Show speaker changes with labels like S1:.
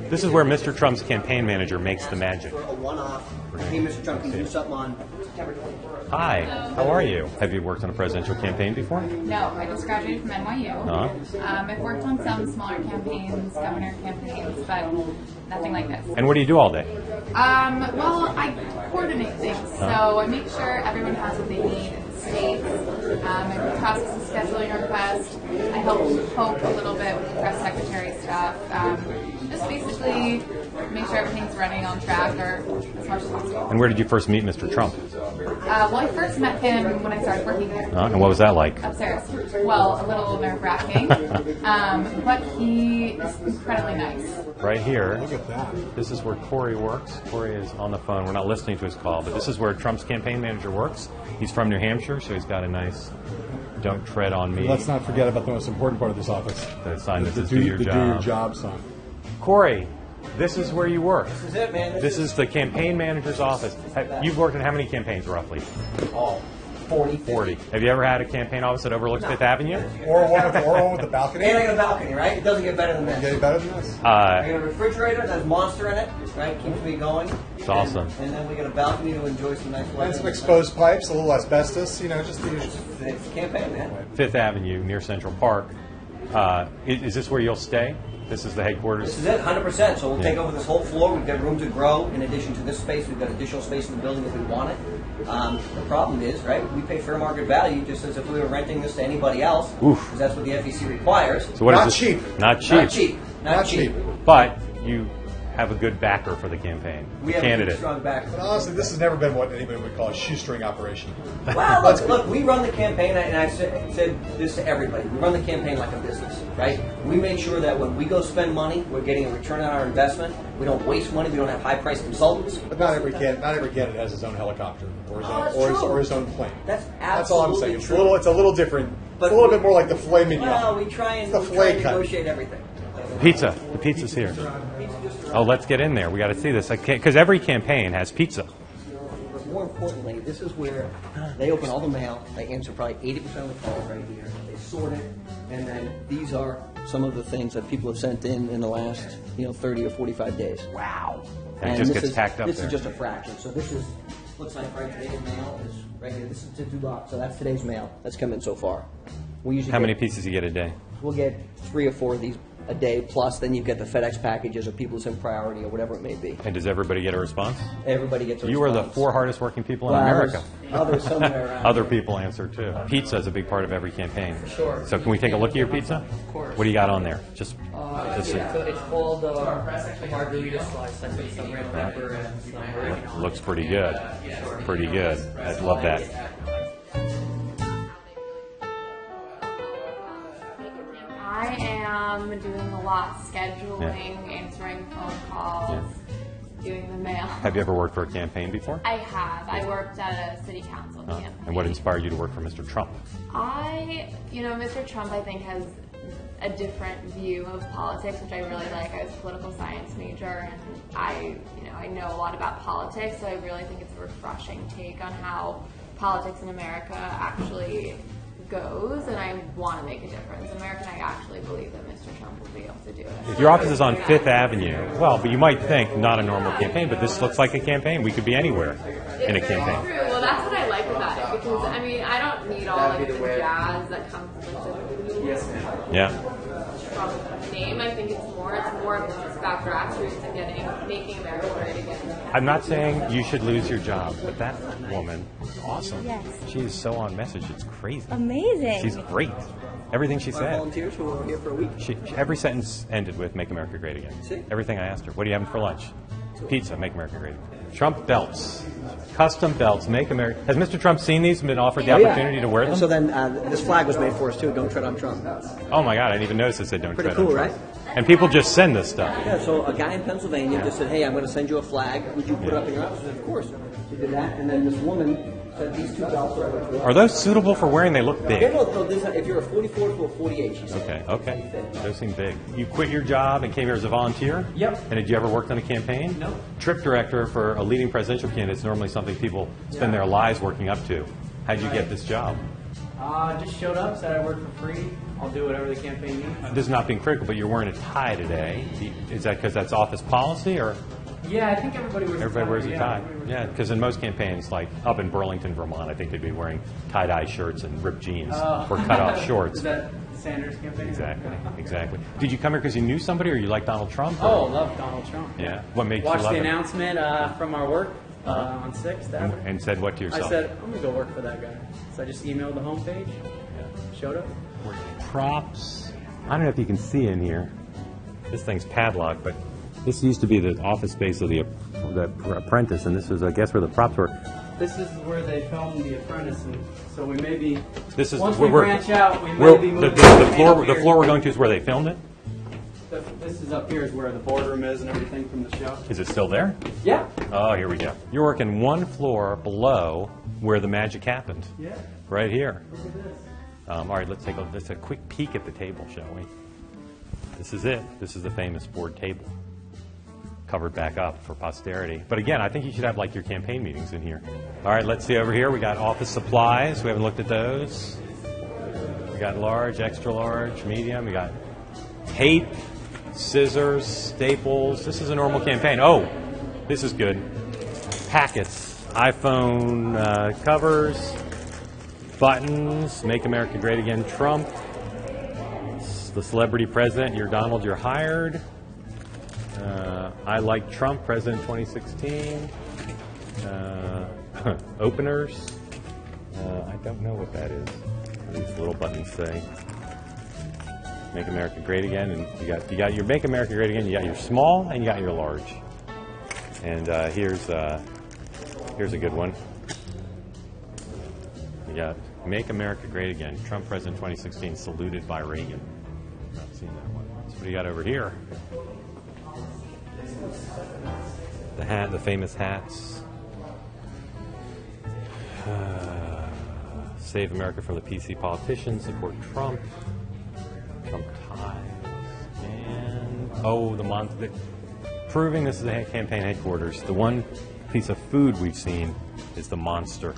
S1: This is where Mr. Trump's campaign manager makes the magic.
S2: A one-off. Hey, Mr. Trump, can you do something on September 24th?
S1: Hi, how are you? Have you worked on a presidential campaign before?
S3: No, I just graduated from NYU. I've worked on some smaller campaigns, governor campaigns, but nothing like this.
S1: And what do you do all day?
S3: Well, I coordinate things, so I make sure everyone has what they need in the states. I process the scheduling request. I help poke a little bit with the press secretary stuff. Just basically make sure everything's running on track or as much as possible.
S1: And where did you first meet Mr. Trump?
S3: Well, I first met him when I started working there.
S1: And what was that like?
S3: Upstairs. Well, a little nerve-wracking, but he is incredibly nice.
S1: Right here,
S4: Look at that.
S1: this is where Corey works. Corey is on the phone. We're not listening to his call, but this is where Trump's campaign manager works. He's from New Hampshire, so he's got a nice "Don't tread on me"
S4: Let's not forget about the most important part of this office.
S1: the sign that
S4: The
S1: says
S4: do
S1: "Do your
S4: the
S1: job."
S4: do your job sign.
S1: Corey, this is where you work.
S2: This is it, man.
S1: This is the campaign manager's office. You've worked in how many campaigns, roughly?
S2: all 40.
S1: 40. Have you ever had a campaign office that overlooks Fifth Avenue?
S4: Or one with the balcony.
S2: And I got a balcony, right? It doesn't get better than this.
S4: Get any better than this?
S2: I got a refrigerator that has Monster in it, right? Keeps me going.
S1: It's awesome.
S2: And then we got a balcony to enjoy some nice weather.
S4: And some exposed pipes, a little asbestos, just the usual.
S2: It's a campaign, man.
S1: Fifth Avenue near Central Park. Is this where you'll stay? This is the headquarters?
S2: This is it, 100%. So we'll take over this whole floor. We've got room to grow. In addition to this space, we've got additional space in the building if we want it. The problem is, right, we pay fair market value just as if we were renting this to anybody else. Because that's what the FEC requires.
S1: So what
S4: Not
S1: is this?
S4: cheap.
S1: Not cheap.
S2: Not cheap. Not cheap.
S1: But you have a good backer for the campaign.
S2: We have
S1: candidate.
S2: a strong backer.
S4: But honestly, this has never been what anybody would call a shoestring operation.
S2: Well, look, we run the campaign, and I said this to everybody. We run the campaign like a business, right? We make sure that when we go spend money, we're getting a return on our investment. We don't waste money. We don't have high-priced consultants.
S4: But not every candidate has his own helicopter or his own plane.
S2: That's
S4: That's all I'm
S2: absolutely
S4: saying. It's
S2: true.
S4: a little different.
S2: But
S4: It's a little bit more like the filet mignon.
S2: Well, we try and
S4: It's the filet cut.
S2: negotiate everything.
S1: Pizza. The pizza's here. Oh, let's get in there. We got to see this. Because every campaign has pizza.
S2: But more importantly, this is where they open all the mail. They answer probably 80% of the calls right here. They sort it, and then these are some of the things that people have sent in the last 30 or 45 days.
S1: Wow. And it just
S2: this
S1: gets tacked up
S2: This
S1: there.
S2: is just a fraction. So this looks like right today's mail is right here. This is to 2 bucks. So that's today's mail that's come in so far. We usually
S1: How many pizzas you get a day?
S2: We'll get 3 or 4 of these a day, plus then you get the FedEx packages or people send priority or whatever it may be.
S1: And does everybody get a response?
S2: Everybody gets a
S1: You are the
S2: response.
S1: 4 hardest working people in
S2: Well,
S1: America.
S2: Others somewhere around.
S1: Other people answer too. Pizza is a big part of every campaign.
S5: Sure.
S1: So can we take a look at your pizza?
S5: Of course.
S1: What do you got on there? Just
S5: It's called margarita slice. I put some red pepper and some oregano.
S1: looks pretty good. Pretty good. I love that.
S3: I am doing a lot, scheduling, answering phone calls, doing the mail.
S1: Have you ever worked for a campaign before?
S3: I have. I worked at a city council campaign.
S1: And what inspired you to work for Mr. Trump?
S3: Mr. Trump, I think, has a different view of politics, which I really like. I was a political science major, and I know a lot about politics, so I really think it's a refreshing take on how politics in America actually goes, and I want to make a difference in America, and I actually believe that Mr. Trump will be able to do it.
S1: Your office is on Fifth Avenue. Well, but you might think not a normal campaign, but this looks like a campaign. We could be anywhere in a campaign.
S3: True. Well, that's what I like about it, because I don't need all like the jazz that comes with the
S1: Yeah.
S3: Trump name. I think it's more just about grassroots and making America great again.
S1: I'm not saying you should lose your job, but that woman is awesome.
S6: Yes.
S1: She is so on message. It's crazy.
S6: Amazing.
S1: She's great. Everything she
S2: Our
S1: said.
S2: volunteers who were here for a week.
S1: Every sentence ended with "Make America Great Again."
S2: See?
S1: Everything I asked her. What are you having for lunch? Pizza. Make America Great Again. Trump belts. Custom belts. Make America. Has Mr. Trump seen these and been offered the opportunity to wear them?
S2: And so then this flag was made for us too. Don't tread on Trump.
S1: Oh my God! I didn't even notice it said "Don't
S2: Pretty
S1: tread on
S2: cool,
S1: Trump."
S2: right?
S1: And people just send this stuff.
S2: Yeah, so a guy in Pennsylvania just said, "Hey, I'm going to send you a flag. Would you put it up in your office?" I said, "Of course." She did that, and then this woman said, "These 2 belts are what you
S1: Are those suitable for wearing? They look big.
S2: Yeah, no, if you're a 44 to a 48, she said.
S1: Okay. Those seem big. You quit your job and came here as a volunteer?
S5: Yep.
S1: And did you ever work on a campaign?
S5: No.
S1: Trip director for a leading presidential candidate is normally something people spend their lives working up to. How'd you get this job?
S5: Just showed up, said I worked for free,
S6: I'll do whatever the campaign needs.
S1: This is not being critical, but you're wearing a tie today. Is that because that's office policy, or
S6: Yeah, I think everybody wears a tie.
S1: everybody wears a tie?
S6: everybody wears
S1: Yeah, because in most campaigns, like up in Burlington, Vermont, I think they'd be wearing tie-dye shirts and ripped jeans or cut-off shorts.
S6: Is that Sanders' campaign?
S1: Exactly, exactly. Did you come here because you knew somebody, or you like Donald Trump?
S6: Oh,
S1: or-
S6: love Donald Trump.
S1: Yeah. What made you
S6: Watched
S1: love
S6: the
S1: him?
S6: announcement from our work on 6th Avenue.
S1: And said what to
S6: I
S1: yourself?
S6: said, I'm going to go work for that guy. So I just emailed the homepage, showed up.
S1: Props. I don't know if you can see in here. This thing's padlocked, but this used to be the office space of the apprentice, and this was, I guess, where the props were.
S6: This is where they filmed The Apprentice, and so we may be,
S1: This is
S6: once we
S1: we're-
S6: branch out, we may
S1: we're-
S6: be
S1: the,
S6: moving.
S1: the floor we're going to is where they filmed it.
S6: This is up here is where the boardroom is and everything from the show.
S1: Is it still there?
S6: Yeah.
S1: Oh, here we go. You're working one floor below where the magic happened.
S6: Yeah.
S1: Right here.
S6: Look at this.
S1: All right, let's take a quick peek at the table, shall we? This is it. This is the famous board table, covered back up for posterity. But again, I think you should have like your campaign meetings in here. All right, let's see over here. We got office supplies. We haven't looked at those. We got large, extra large, medium. We got tape, scissors, staples. This is a normal campaign. Oh, this is good. Packets, iPhone covers, buttons, Make America Great Again, Trump, the celebrity president, you're Donald, you're hired. I like Trump, President 2016. Openers. I don't know what that is. These little buttons say Make America Great Again, and you got your Make America Great Again. You got your small and you got your large. And here's a good one. You got Make America Great Again. Trump, President 2016, saluted by Reagan. Not seen that one. So what do you got over here? The hat, the famous hats. Save America from the PC politicians. Support Trump. Trump ties. And proving this is a campaign headquarters. The one piece of food we've seen is the monster.